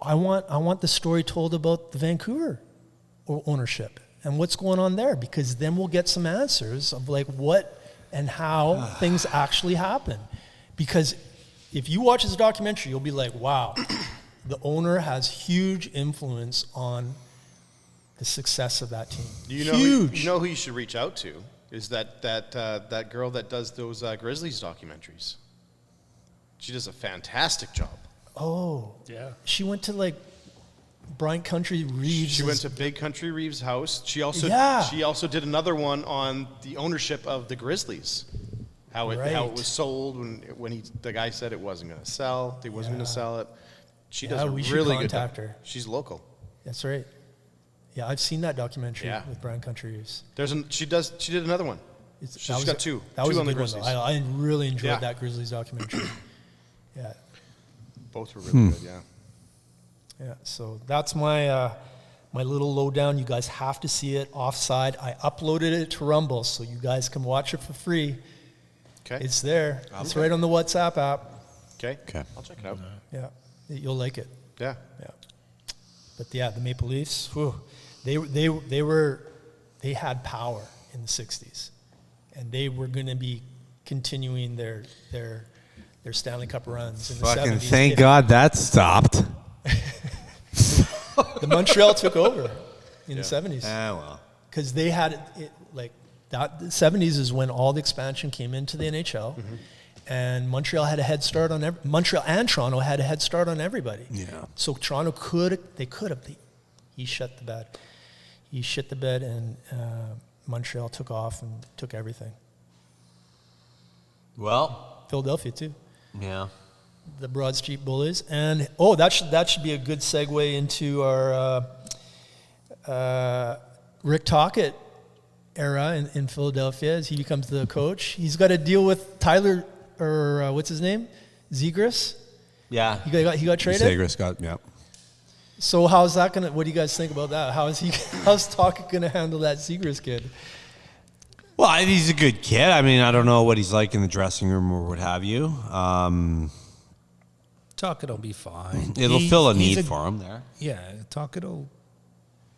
I want the story told about the Vancouver ownership and what's going on there, because then we'll get some answers of what and how things actually happen. Because if you watch this documentary, you'll be like, wow, the owner has huge influence on the success of that team. You know who you should reach out to is that girl that does those Grizzlies documentaries. She does a fantastic job. Oh, yeah. She went to Brian Country Reeves. She went to Big Country Reeves' house. She also did another one on the ownership of the Grizzlies. How it was sold when the guy said it wasn't going to sell. They wasn't going to sell it. She does a really good job. Her. She's local. That's right. Yeah, I've seen that documentary with Brian Country Reeves. She did another one. She's got two. That was two a on the good one, Grizzlies. I really enjoyed that Grizzlies documentary. Yeah. Both were really good, yeah. Yeah, so that's my my little lowdown. You guys have to see it offside. I uploaded it to Rumble, so you guys can watch it for free. Okay. It's there. It's right on the WhatsApp app. Okay. I'll check it out. Yeah, you'll like it. Yeah. But the Maple Leafs, they had power in the 60s, and they were going to be continuing their Stanley Cup runs in the 70s. Thank God that stopped. The Montreal took over in the 70s. Ah, well. Because they had that. The 70s is when all the expansion came into the NHL, and Montreal had a head start on Montreal and Toronto had a head start on everybody. Yeah. So Toronto could have. He shut the bed. He shit the bed, and Montreal took off and took everything. Well, Philadelphia too. Yeah. The Broad Street Bullies, and that should be a good segue into our Rick Tocchet era in Philadelphia as he becomes the coach. He's got to deal with Tyler, or what's his name, Zegras. Yeah, he got traded. Zegras got So how's that gonna? What do you guys think about that? How's Tocchet gonna handle that Zegras kid? Well, he's a good kid. I mean, I don't know what he's like in the dressing room or what have you. Tocchet will be fine. It'll fill a he's need for him there. Yeah, Tocchet will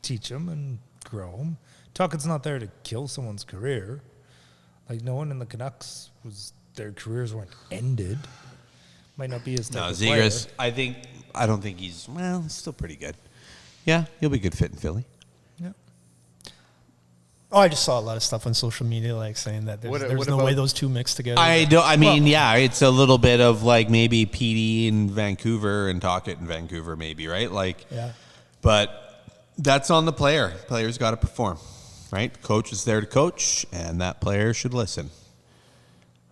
teach him and grow him. Tocchet's not there to kill someone's career. Like, no one in the Canucks their careers weren't ended. Might not be as type of player. Zegras, I don't think he's still pretty good. Yeah, he'll be a good fit in Philly. Yeah. Oh, I just saw a lot of stuff on social media like saying that there's no way those two mix together. It's a little bit of like maybe PD in Vancouver and Tocchet in Vancouver, maybe, right? Like, yeah. But that's on the player. Player's got to perform, right? Coach is there to coach, and that player should listen.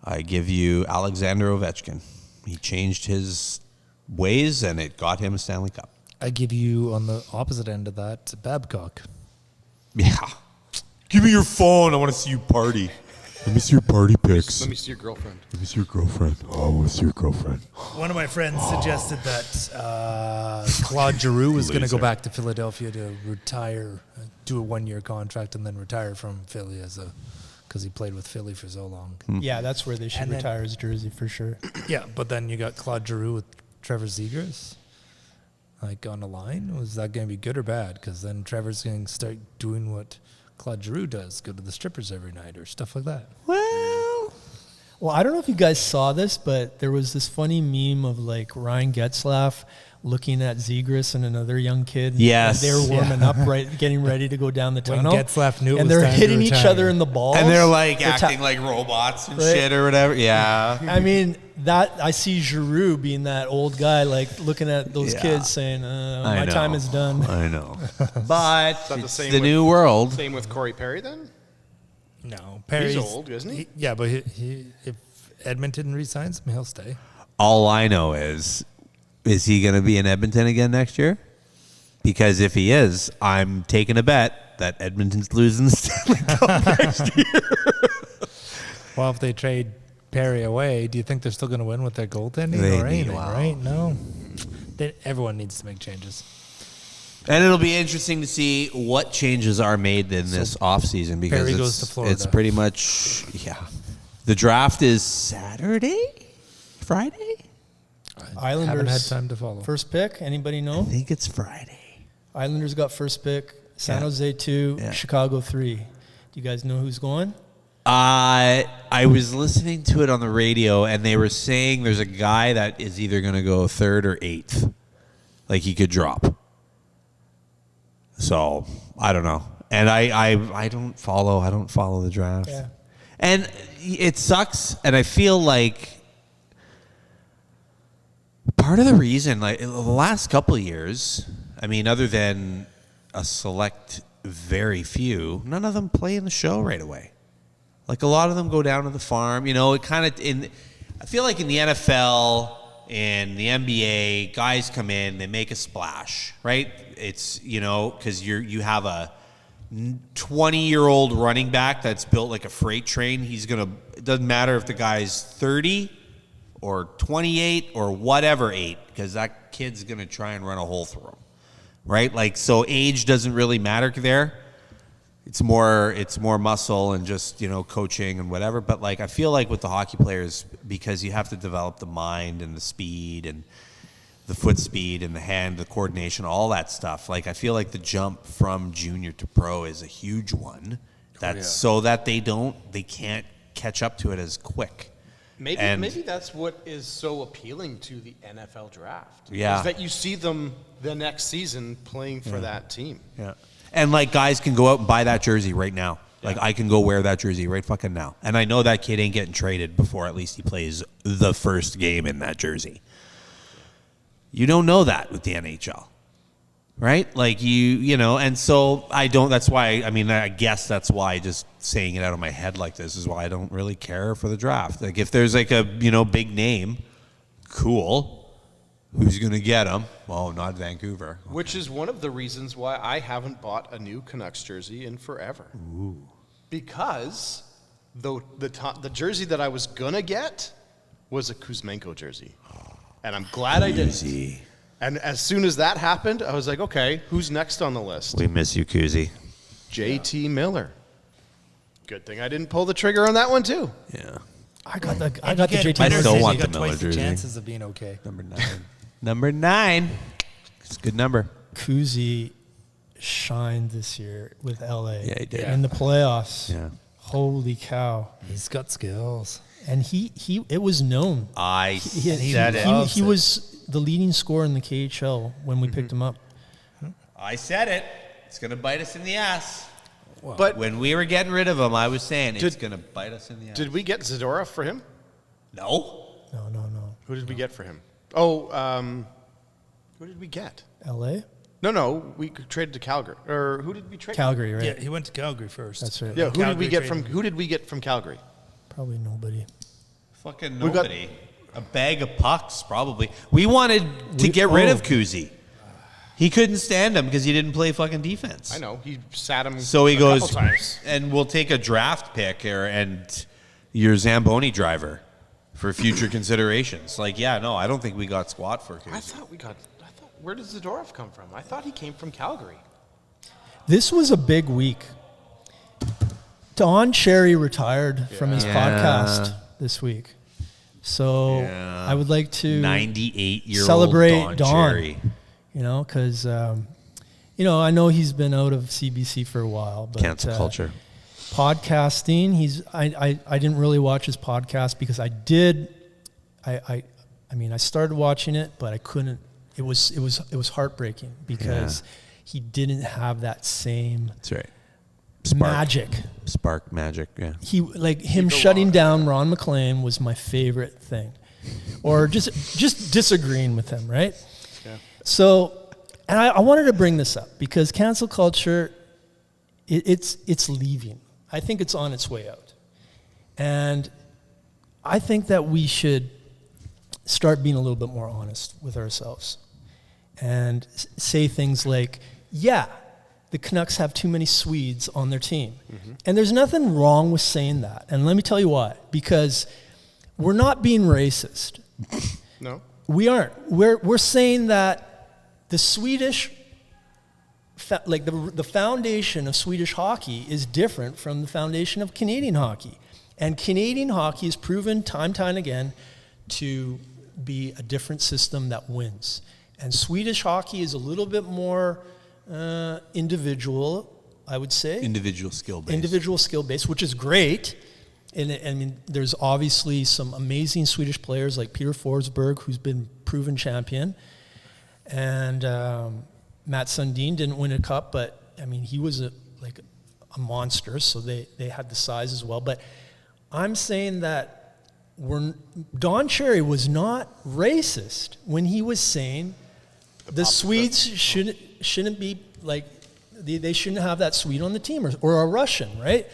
I give you Alexander Ovechkin. He changed his ways, and it got him a Stanley Cup. I give you, on the opposite end of that, Babcock. Yeah. Give me your phone. I want to see you party. Let me see your party pics. Let me see your girlfriend. Let me see your girlfriend. Oh, I want to see your girlfriend. One of my friends suggested that Claude Giroux was going to go back to Philadelphia to retire, do a 1-year contract, and then retire from Philly because he played with Philly for so long. Yeah, that's where they should retire his jersey for sure. Yeah, but then you got Claude Giroux with Trevor Zegras, like, on the line. Was that going to be good or bad? Because then Trevor's going to start doing what Claude Giroux does, go to the strippers every night or stuff like that. Well, I don't know if you guys saw this, but there was this funny meme of like Ryan Getzlaf looking at Zegras and another young kid. Yes. And they were warming up, getting ready to go down the When tunnel. Getzlaf knew it and was they're time to hitting each retire. other in the balls. And they're like acting like robots and shit or whatever. Yeah. I mean, I see Giroux being that old guy, like looking at those kids saying, my time is done. I know. But that it's the the new world. Same with Corey Perry then? No, Perry's old, isn't he? Yeah, but if Edmonton re-signs him, he'll stay. All I know is he going to be in Edmonton again next year? Because if he is, I'm taking a bet that Edmonton's losing the Stanley Cup next year. Well, if they trade Perry away, do you think they're still going to win with their goaltending They or need- anything, wow. right? No. Everyone needs to make changes. And it'll be interesting to see what changes are made in this offseason because Perry goes to Florida. It's pretty much, The draft is Saturday? Friday? Islanders Haven't had time to follow. First pick, anybody know? I think it's Friday. Islanders got first pick, San Jose 2, Yeah. Chicago 3. Do you guys know who's going? I was listening to it on the radio, and they were saying there's a guy that is either going to go 3rd or 8th. Like, he could drop. So, I don't know. And I don't follow the draft. Yeah. And it sucks, and I feel like part of the reason, like, the last couple of years, I mean, other than a select very few, none of them play in the show right away. Like, a lot of them go down to the farm. You know, it kind of I feel like in the NFL and the NBA, guys come in, they make a splash, right? It's, you know, because you have a 20-year-old running back that's built like a freight train. It doesn't matter if the guy's 30 or 28 or whatever 8, because that kid's going to try and run a hole through him, right? Like, so age doesn't really matter there. It's more muscle and just, you know, coaching and whatever. But, like, I feel like with the hockey players, because you have to develop the mind and the speed and the foot speed and the hand, the coordination, all that stuff. Like, I feel like the jump from junior to pro is a huge one. So that they can't catch up to it as quick. Maybe that's what is so appealing to the NFL draft. Yeah. Is that you see them the next season playing for that team. Yeah. And, like, guys can go out and buy that jersey right now. Like, I can go wear that jersey right fucking now. And I know that kid ain't getting traded before at least he plays the first game in that jersey. You don't know that with the NHL. Right? Like, you know, and so I guess that's why just saying it out of my head like this is why I don't really care for the draft. Like, if there's like a, you know, big name, cool. Who's going to get him? Well, not Vancouver. Okay. Which is one of the reasons why I haven't bought a new Canucks jersey in forever. Ooh. Because the jersey that I was going to get was a Kuzmenko jersey. And I'm glad I didn't. Kuzi. And as soon as that happened, I was like, okay, who's next on the list? We miss you, Kuzi. JT Miller. Good thing I didn't pull the trigger on that one, too. Yeah. I got the I JT still Miller want you the got Miller twice the jersey. chances of being okay. Number 9. Number 9. It's a good number. Kuzi shined this year with LA. Yeah, he did. In the playoffs. Yeah. Holy cow. He's got skills. And it was known. I said it. He was the leading scorer in the KHL when we picked him up. I said it. It's going to bite us in the ass. But When we were getting rid of him, I was saying it's going to bite us in the ass. did we get Zadorov for him? No. No. Who did we get for him? Oh, who did we get? LA? No, we traded to Calgary. Or who did we trade? Calgary, right? Yeah, he went to Calgary first. That's right. Yeah, who Calgary did we get from Calgary? Probably nobody. Fucking We got- nobody. A bag of pucks, probably. We wanted to get rid of Kuzi. He couldn't stand him because he didn't play fucking defense. I know he sat him. So he a goes, couple times. and we'll take a draft pick and your Zamboni driver for future considerations. Like, yeah, no, I don't think we got squat for Kuzi. Where did Zadorov come from? I thought he came from Calgary. This was a big week. Don Cherry retired from his podcast this week. So I would like to 98-year-old celebrate Don Cherry. Because, I know he's been out of CBC for a while. But, Cancel culture. Podcasting, I didn't really watch his podcast because I started watching it, but I couldn't. It was heartbreaking because he didn't have that same That's right. magic. Magic, yeah. He him shutting down Ron McLean was my favorite thing, or just disagreeing with him, right? Yeah. So, and I wanted to bring this up because cancel culture, it's leaving. I think it's on its way out, and I think that we should start being a little bit more honest with ourselves and say things like, yeah, the Canucks have too many Swedes on their team. Mm-hmm. And there's nothing wrong with saying that. And let me tell you why. Because we're not being racist. No. We aren't. We're saying that the Swedish, the foundation of Swedish hockey is different from the foundation of Canadian hockey. And Canadian hockey is proven time again to be a different system that wins. And Swedish hockey is a little bit more individual, I would say. Individual skill based. Individual skill based, which is great. And I mean, there's obviously some amazing Swedish players like Peter Forsberg, who's been proven champion. And Matt Sundin didn't win a cup, but I mean, he was a monster, so they had the size as well. But I'm saying that Don Cherry was not racist when he was saying the Swedes shouldn't be they shouldn't have that Swede on the team or a Russian, right?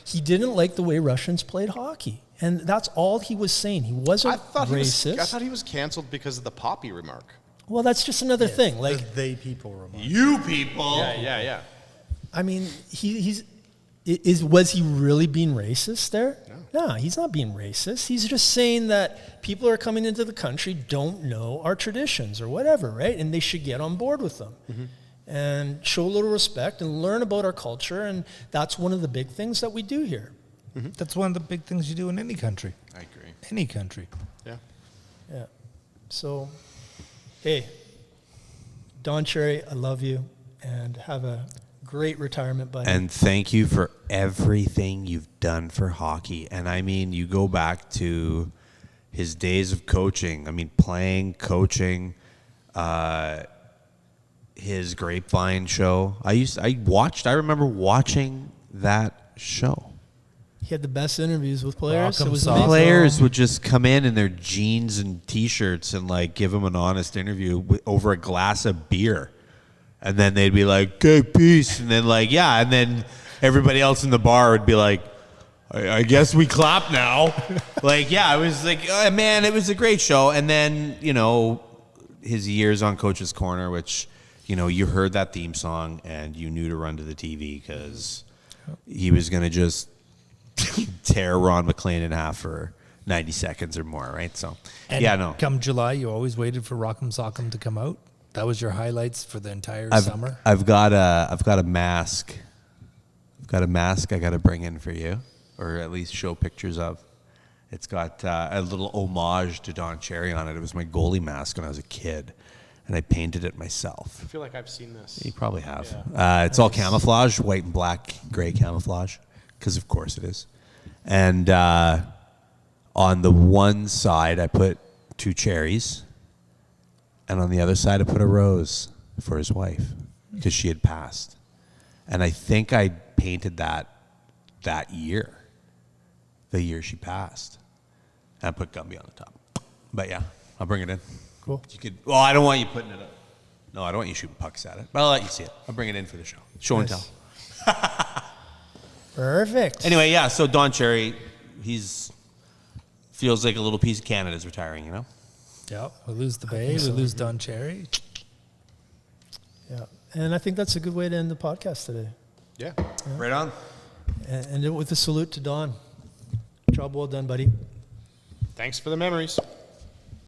He didn't like the way Russians played hockey, and that's all he was saying. He wasn't racist. I thought he was canceled because of the Poppy remark. Well, that's just another thing. They people remark. You people. Yeah. I mean, was he really being racist there? No, he's not being racist. He's just saying that people are coming into the country, don't know our traditions or whatever, right? And they should get on board with them and show a little respect and learn about our culture. And that's one of the big things that we do here. Mm-hmm. That's one of the big things you do in any country. I agree. Any country. Yeah. So, hey, Don Cherry, I love you, and have a great retirement, buddy. And thank you for everything you've done for hockey. And I mean, you go back to his days of coaching. I mean, playing, coaching, his Grapevine show. I remember watching that show. He had the best interviews with players. It was Welcome, amazing. Players would just come in their jeans and T-shirts and give him an honest interview over a glass of beer. And then they'd be like, okay, peace. And then and then everybody else in the bar would be like, I guess we clap now. It was oh, man, it was a great show. And then, his years on Coach's Corner, which, you heard that theme song and you knew to run to the TV because he was going to just tear Ron McLean in half for 90 seconds or more, right? So, and come July, you always waited for Rock'em Sock'em to come out. That was your highlights for the entire summer? I've got a mask. I've got a mask I got to bring in for you, or at least show pictures of. It's got a little homage to Don Cherry on it. It was my goalie mask when I was a kid, and I painted it myself. I feel like I've seen this. You probably have. Yeah. It's all camouflage, white and black, gray camouflage, because of course it is. And on the one side, I put 2 cherries, and on the other side, I put a rose for his wife, because she had passed. And I think I painted that year, the year she passed. And I put Gumby on the top. But yeah, I'll bring it in. Cool. You could. Well, I don't want you putting it up. No, I don't want you shooting pucks at it. But I'll let you see it. I'll bring it in for the show. Show and tell. Perfect. Anyway, yeah. So Don Cherry, feels like a little piece of Canada's retiring. You know. Yeah, we lose the Bay, we lose Don Cherry. Yeah. And I think that's a good way to end the podcast today. Yeah. Right on. And with a salute to Don. Job well done, buddy. Thanks for the memories.